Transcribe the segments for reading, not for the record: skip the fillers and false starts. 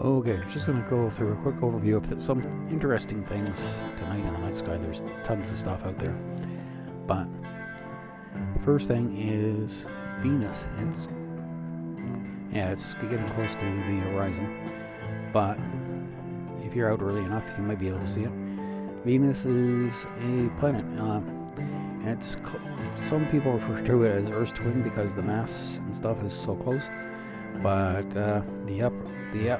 Okay, just going to go through a quick overview of some interesting things tonight in the night sky. There's tons of stuff out there. But the first thing is Venus. It's getting close to the horizon. But if you're out early enough, you might be able to see it. Venus is a planet. Some people refer to it as Earth's twin because the mass and stuff is so close. But the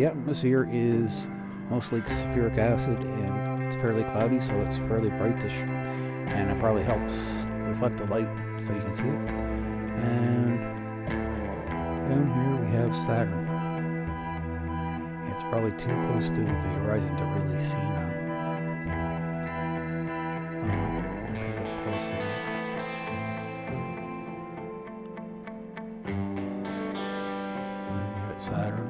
atmosphere is mostly sulfuric acid, and it's fairly cloudy, so it's fairly brightish, and it probably helps reflect the light so you can see it. And down here we have Saturn. It's probably too close to the horizon to really see now. We'll take a closer look. Saturn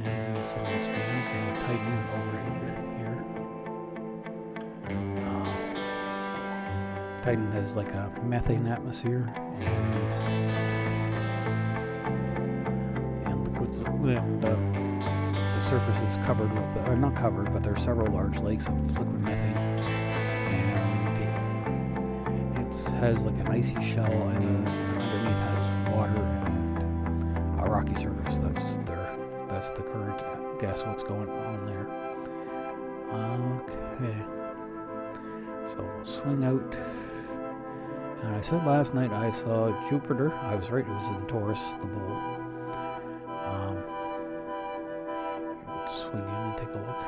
and some of its moons. You have Titan over here. Titan has like a methane atmosphere and liquids, and the surface is covered with not covered, but there are several large lakes of liquid methane, and it has like an icy shell, and underneath has water and a rocky surface. That's the current guess what's going on there. Okay, so we'll swing out. And I said last night I saw Jupiter. I was right, it was in Taurus, the bull. Let's swing in and take a look.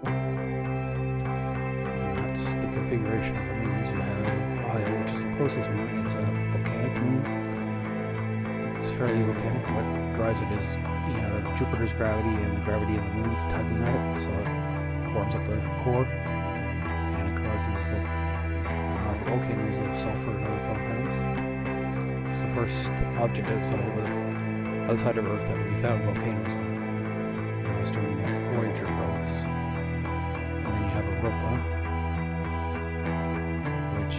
And that's the configuration of the moons. You have Io, which is the closest moon. It's a volcanic moon. It's fairly volcanic. What drives it is Jupiter's gravity and the gravity of the moon's tugging at it, so it warms up the core, and it causes volcanoes of sulfur and other compounds. This is the first object outside of Earth that we found volcanoes on. That was during the Voyager probes. And then you have Europa, which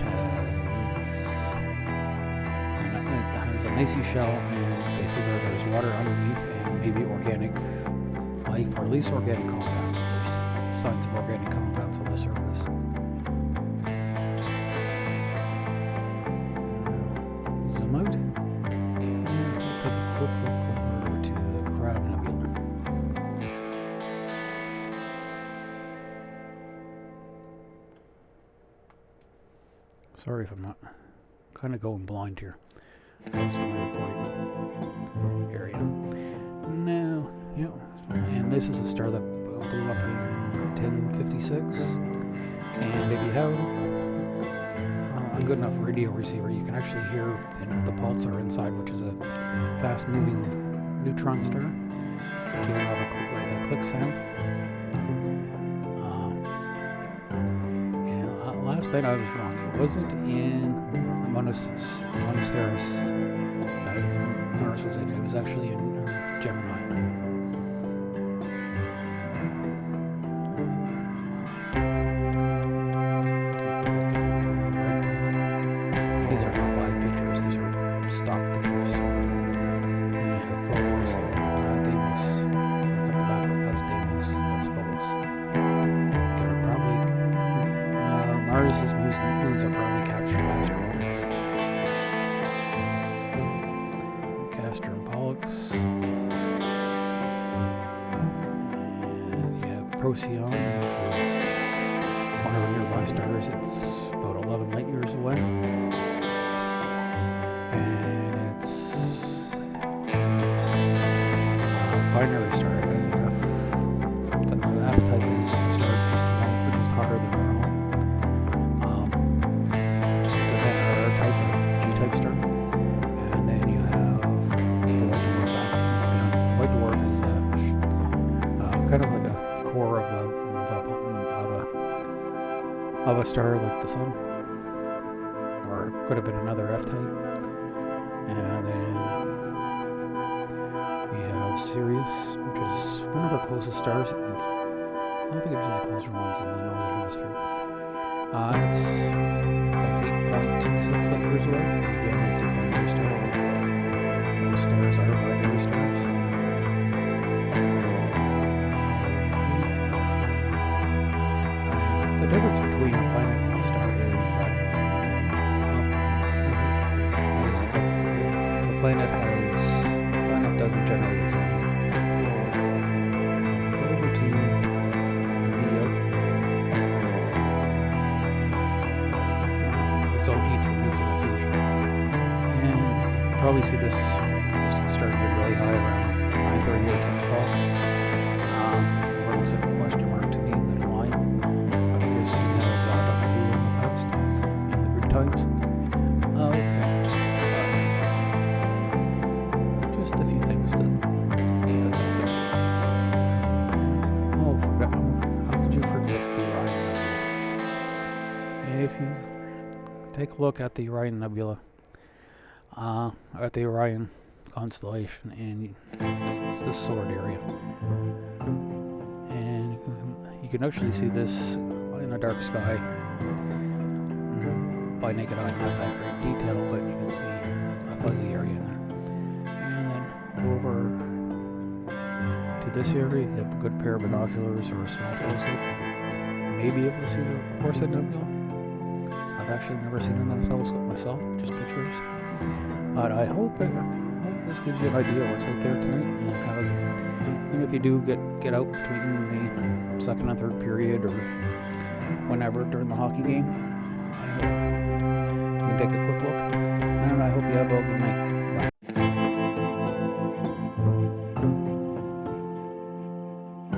has an icy shell, and they figure there's water underneath and maybe organic life, or at least organic compounds. There's signs of organic compounds on the surface. Zoom out, and we'll take a quick look over to the Crowd Nebula. Sorry if I'm not kind of going blind here. That was in the recording area. Now, and this is a star that blew up in 1056. And if you have a good enough radio receiver, you can actually hear the pulsar inside, which is a fast-moving neutron star, giving off a click sound. And last night I was wrong. It wasn't in Monos Harris that Mars was in. It was actually in Gemini. These are not live pictures, these are stock pictures. And then you have Phobos and Deimos. At the back of it, that's Deimos, that's Phobos. They're probably, Mars's moons are probably captured asteroids. Castor and Pollux. And you have Procyon, which is one of our nearby stars. It's about 11 light years away. And it's a binary star. It has an F-type is a star just hotter than our own. Then our type of G-type star. And then you have the white dwarf back behind. The white dwarf is kind of like a core of a star like the sun. Or it could have been another F-type. And then we have Sirius, which is one of our closest stars. I don't think there's any closer ones in the northern hemisphere. It's about 8.26 light years away. And again, it's a binary star. Most stars are binary stars. planet doesn't generate its own heat. So we'll go over to Leo. Its own heat through nuclear fusion. And you can probably see this starting to get really high around 9:30 or 10 o'clock. Brings a question mark to me in the line, but I guess we didn't have Doctor Who in the past, in the Greek times. Okay. Just a few things that's up there. Oh, forgot. How could you forget the Orion Nebula? If you take a look at the Orion Nebula, at the Orion constellation, and it's the sword area. And you can actually see this in a dark sky by naked eye, not that great detail, but you can see a fuzzy area in there. And then over to this area, you have a good pair of binoculars or a small telescope. You may be able to see the Horsehead Nebula. I've actually never seen it on a telescope myself, just pictures. But I hope this gives you an idea of what's out there tonight, and how, even if you do get out between the second and third period or whenever during the hockey game, I hope you can take a quick look, and I hope you have a good night.